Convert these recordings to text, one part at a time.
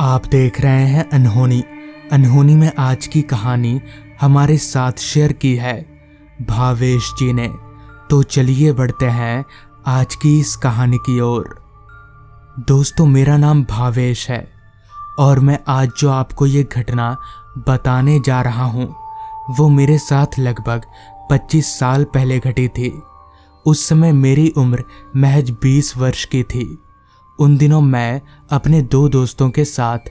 आप देख रहे हैं अनहोनी। अनहोनी में आज की कहानी हमारे साथ शेयर की है भावेश जी ने। तो चलिए बढ़ते हैं आज की इस कहानी की ओर। दोस्तों, मेरा नाम भावेश है और मैं आज जो आपको ये घटना बताने जा रहा हूँ वो मेरे साथ लगभग 25 साल पहले घटी थी। उस समय मेरी उम्र महज 20 वर्ष की थी। उन दिनों मैं अपने 2 दोस्तों के साथ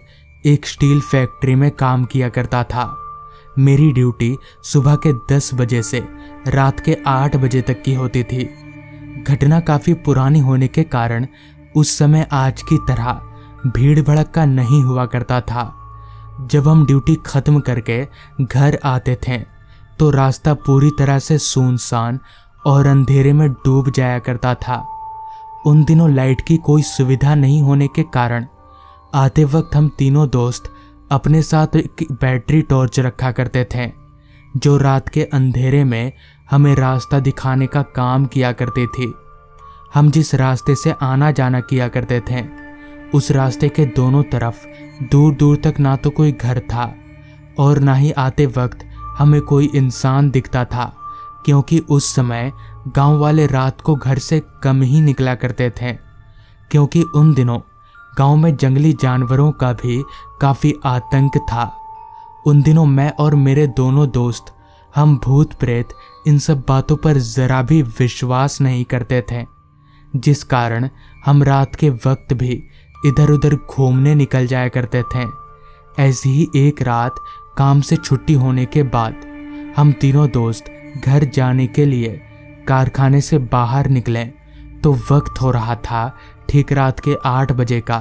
एक स्टील फैक्ट्री में काम किया करता था। मेरी ड्यूटी सुबह के 10 बजे से रात के 8 बजे तक की होती थी। घटना काफ़ी पुरानी होने के कारण उस समय आज की तरह भीड़ भड़क्का नहीं हुआ करता था। जब हम ड्यूटी ख़त्म करके घर आते थे तो रास्ता पूरी तरह से सुनसान और अंधेरे में डूब जाया करता था। उन दिनों लाइट की कोई सुविधा नहीं होने के कारण आते वक्त हम तीनों दोस्त अपने साथ एक बैटरी टॉर्च रखा करते थे, जो रात के अंधेरे में हमें रास्ता दिखाने का काम किया करती थी। हम जिस रास्ते से आना जाना किया करते थे उस रास्ते के दोनों तरफ दूर दूर तक ना तो कोई घर था और ना ही आते वक्त हमें कोई इंसान दिखता था, क्योंकि उस समय गांव वाले रात को घर से कम ही निकला करते थे, क्योंकि उन दिनों गांव में जंगली जानवरों का भी काफ़ी आतंक था। उन दिनों मैं और मेरे दोनों दोस्त हम भूत प्रेत इन सब बातों पर ज़रा भी विश्वास नहीं करते थे, जिस कारण हम रात के वक्त भी इधर उधर घूमने निकल जाया करते थे। ऐसी ही एक रात काम से छुट्टी होने के बाद हम तीनों दोस्त घर जाने के लिए कारखाने से बाहर निकले तो वक्त हो रहा था ठीक रात के 8 बजे का।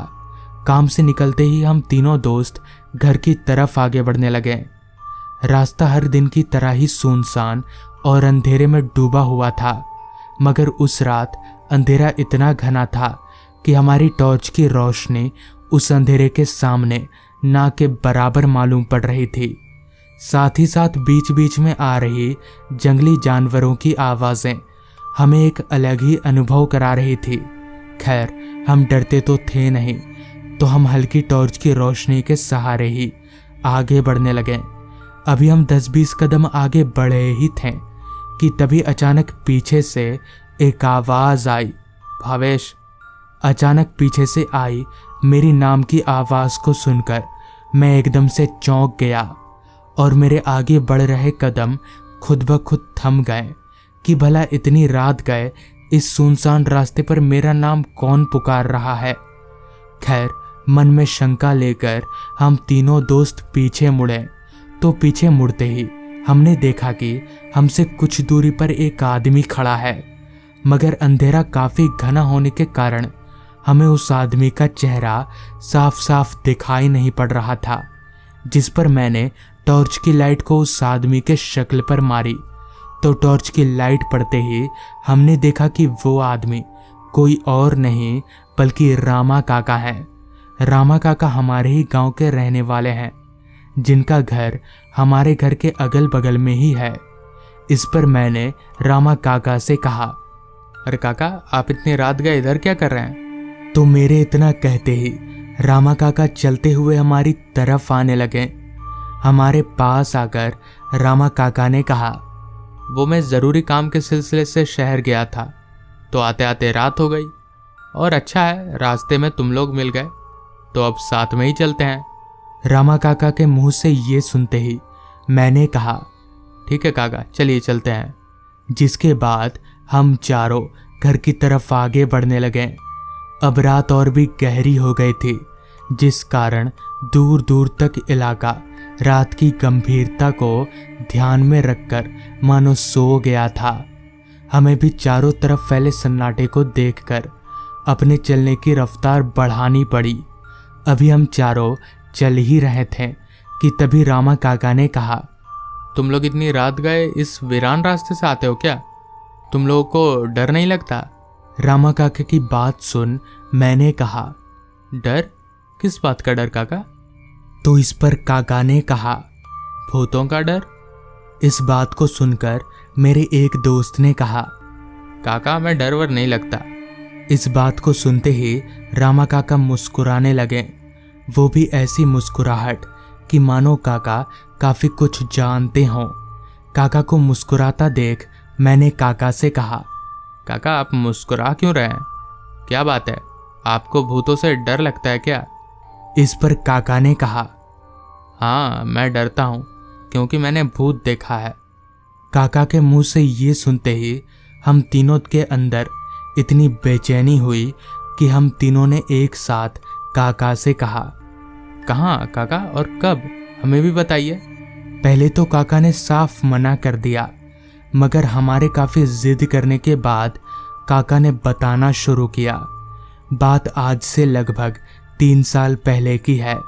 काम से निकलते ही हम तीनों दोस्त घर की तरफ आगे बढ़ने लगे। रास्ता हर दिन की तरह ही सुनसान और अंधेरे में डूबा हुआ था, मगर उस रात अंधेरा इतना घना था कि हमारी टॉर्च की रोशनी उस अंधेरे के सामने ना के बराबर मालूम पड़ रही थी। साथ ही साथ बीच बीच में आ रही जंगली जानवरों की आवाज़ें हमें एक अलग ही अनुभव करा रही थी। खैर, हम डरते तो थे नहीं, तो हम हल्की टॉर्च की रोशनी के सहारे ही आगे बढ़ने लगे। अभी हम 10-20 कदम आगे बढ़े ही थे कि तभी अचानक पीछे से एक आवाज़ आई। भावेश। अचानक पीछे से आई मेरी नाम की आवाज़ को सुनकर मैं एकदम से चौंक गया और मेरे आगे बढ़ रहे कदम खुद ब खुद थम गए कि भला इतनी रात गए इस सुनसान रास्ते पर मेरा नाम कौन पुकार रहा है। खैर, मन में शंका लेकर हम तीनों दोस्त पीछे मुड़े तो पीछे मुड़ते ही हमने देखा कि हमसे कुछ दूरी पर एक आदमी खड़ा है, मगर अंधेरा काफ़ी घना होने के कारण हमें उस आदमी का चेहरा साफ साफ दिखाई नहीं पड़ रहा था। जिस पर मैंने टॉर्च की लाइट को उस आदमी के शक्ल पर मारी तो टॉर्च की लाइट पड़ते ही हमने देखा कि वो आदमी कोई और नहीं बल्कि रामा काका हैं। रामा काका हमारे ही गांव के रहने वाले हैं, जिनका घर हमारे घर के अगल बगल में ही है। इस पर मैंने रामा काका से कहा, अरे काका, आप इतनी रात गए इधर क्या कर रहे हैं? तो मेरे इतना कहते ही रामा काका चलते हुए हमारी तरफ आने लगे। हमारे पास आकर रामा काका ने कहा, वो मैं ज़रूरी काम के सिलसिले से शहर गया था तो आते आते रात हो गई, और अच्छा है रास्ते में तुम लोग मिल गए, तो अब साथ में ही चलते हैं। रामा काका के मुंह से ये सुनते ही मैंने कहा, ठीक है काका, चलिए चलते हैं। जिसके बाद हम चारों घर की तरफ आगे बढ़ने लगे। अब रात और भी गहरी हो गई थी, जिस कारण दूर दूर तक इलाका रात की गंभीरता को ध्यान में रखकर मानो सो गया था। हमें भी चारों तरफ फैले सन्नाटे को देखकर अपने चलने की रफ्तार बढ़ानी पड़ी। अभी हम चारों चल ही रहे थे कि तभी रामा काका ने कहा, तुम लोग इतनी रात गए इस वीरान रास्ते से आते हो क्या? तुम लोगों को डर नहीं लगता? रामा काका की बात सुन मैंने कहा, डर? किस बात का डर काका? तो इस पर काका ने कहा, भूतों का डर। इस बात को सुनकर मेरे एक दोस्त ने कहा, काका मैं डर वर नहीं लगता। इस बात को सुनते ही रामा काका मुस्कुराने लगे। वो भी ऐसी मुस्कुराहट कि मानो काका काफी कुछ जानते हों। काका को मुस्कुराता देख मैंने काका से कहा, काका आप मुस्कुरा क्यों रहे हैं? क्या बात है, आपको भूतों से डर लगता है क्या? इस पर काका ने कहा, हाँ मैं डरता हूँ क्योंकि मैंने भूत देखा है। काका के मुंह से ये सुनते ही हम तीनों के अंदर इतनी बेचैनी हुई कि हम तीनों ने एक साथ काका से कहा, कहाँ काका और कब, हमें भी बताइए। पहले तो काका ने साफ मना कर दिया, मगर हमारे काफी जिद करने के बाद काका ने बताना शुरू किया। बात आज से लगभग 3 साल पहले की है,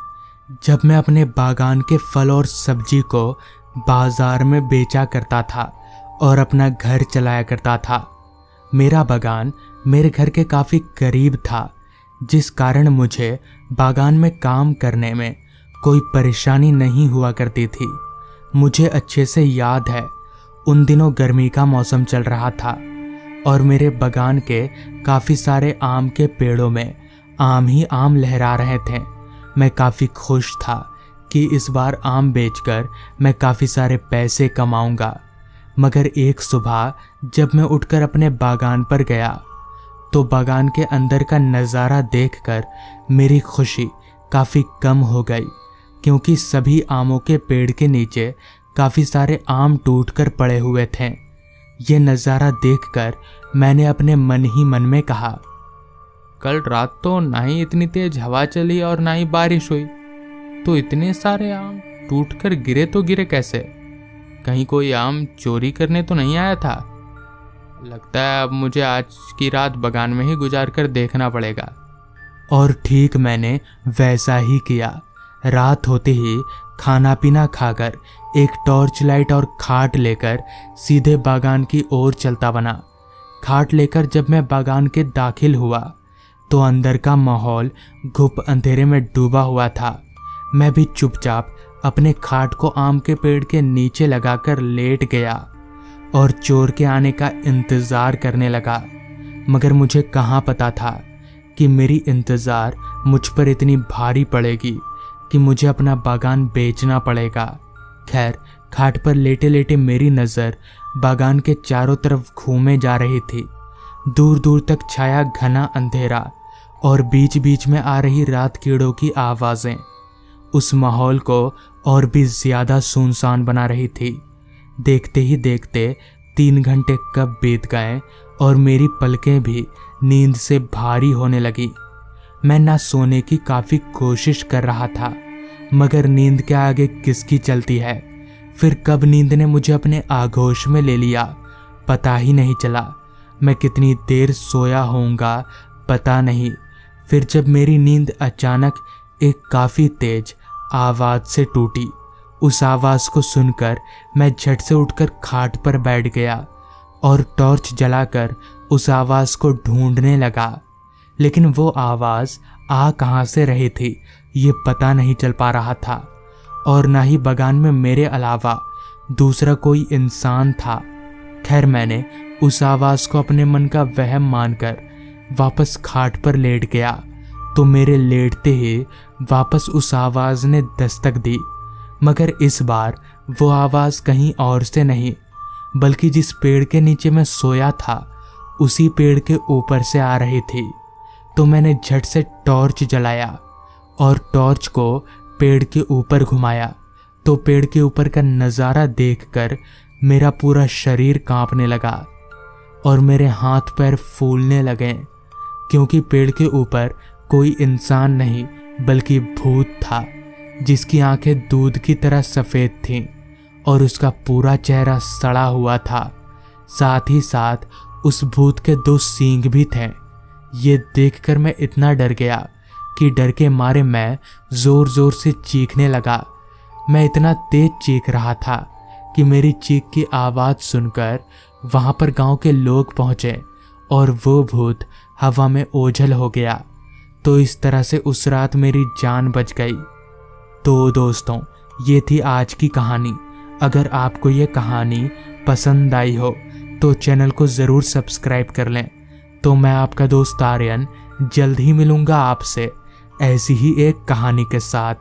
जब मैं अपने बागान के फल और सब्जी को बाजार में बेचा करता था और अपना घर चलाया करता था। मेरा बागान मेरे घर के काफी करीब था, जिस कारण मुझे बागान में काम करने में कोई परेशानी नहीं हुआ करती थी। मुझे अच्छे से याद है, उन दिनों गर्मी का मौसम चल रहा था और मेरे बागान के काफ़ी सारे आम के पेड़ों में आम ही आम लहरा रहे थे। मैं काफ़ी खुश था कि इस बार आम बेचकर मैं काफ़ी सारे पैसे कमाऊंगा। मगर एक सुबह जब मैं उठकर अपने बागान पर गया तो बागान के अंदर का नज़ारा देखकर मेरी खुशी काफ़ी कम हो गई, क्योंकि सभी आमों के पेड़ के नीचे काफ़ी सारे आम टूटकर पड़े हुए थे। ये नज़ारा देखकर मैंने अपने मन ही मन में कहा, कल रात तो ना ही इतनी तेज हवा चली और ना ही बारिश हुई, तो इतने सारे आम टूटकर गिरे तो गिरे कैसे? कहीं कोई आम चोरी करने तो नहीं आया था? लगता है अब मुझे आज की रात बागान में ही गुजार कर देखना पड़ेगा। और ठीक मैंने वैसा ही किया। रात होते ही खाना पीना खाकर एक टॉर्च लाइट और खाट लेकर सीधे बागान की ओर चलता बना। खाट लेकर जब मैं बागान के दाखिल हुआ तो अंदर का माहौल घुप अंधेरे में डूबा हुआ था। मैं भी चुपचाप अपने खाट को आम के पेड़ के नीचे लगाकर लेट गया और चोर के आने का इंतज़ार करने लगा। मगर मुझे कहाँ पता था कि मेरी इंतज़ार मुझ पर इतनी भारी पड़ेगी कि मुझे अपना बागान बेचना पड़ेगा। खैर, खाट पर लेटे लेटे मेरी नज़र बागान के चारों तरफ घूमे जा रही थी। दूर दूर तक छाया घना अंधेरा और बीच बीच में आ रही रात कीड़ों की आवाज़ें उस माहौल को और भी ज़्यादा सुनसान बना रही थी। देखते ही देखते 3 घंटे कब बीत गए और मेरी पलकें भी नींद से भारी होने लगी। मैं ना सोने की काफ़ी कोशिश कर रहा था, मगर नींद के आगे किसकी चलती है। फिर कब नींद ने मुझे अपने आगोश में ले लिया, पता ही नहीं चला। मैं कितनी देर सोया होऊंगा पता नहीं। फिर जब मेरी नींद अचानक एक काफ़ी तेज आवाज़ से टूटी, उस आवाज़ को सुनकर मैं झट से उठकर खाट पर बैठ गया और टॉर्च जलाकर उस आवाज़ को ढूंढने लगा। लेकिन वो आवाज़ आ कहाँ से रही थी ये पता नहीं चल पा रहा था, और ना ही बागान में मेरे अलावा दूसरा कोई इंसान था। खैर, मैंने उस आवाज़ को अपने मन का वहम मानकर वापस खाट पर लेट गया तो मेरे लेटते ही वापस उस आवाज़ ने दस्तक दी। मगर इस बार वो आवाज़ कहीं और से नहीं, बल्कि जिस पेड़ के नीचे मैं सोया था उसी पेड़ के ऊपर से आ रही थी। तो मैंने झट से टॉर्च जलाया और टॉर्च को पेड़ के ऊपर घुमाया तो पेड़ के ऊपर का नज़ारा देखकर मेरा पूरा शरीर कांपने लगा और मेरे हाथ पैर फूलने लगे, क्योंकि पेड़ के ऊपर कोई इंसान नहीं बल्कि भूत था, जिसकी आंखें दूध की तरह सफ़ेद थीं और उसका पूरा चेहरा सड़ा हुआ था। साथ ही साथ उस भूत के 2 सींग भी थे। ये देखकर मैं इतना डर गया कि डर के मारे मैं ज़ोर ज़ोर से चीखने लगा। मैं इतना तेज चीख रहा था कि मेरी चीख की आवाज़ सुनकर वहाँ पर गांव के लोग पहुँचे और वो भूत हवा में ओझल हो गया। तो इस तरह से उस रात मेरी जान बच गई। तो दोस्तों, ये थी आज की कहानी। अगर आपको ये कहानी पसंद आई हो तो चैनल को ज़रूर सब्सक्राइब कर लें। तो मैं आपका दोस्त आर्यन जल्द ही मिलूँगा आपसे ऐसी ही एक कहानी के साथ।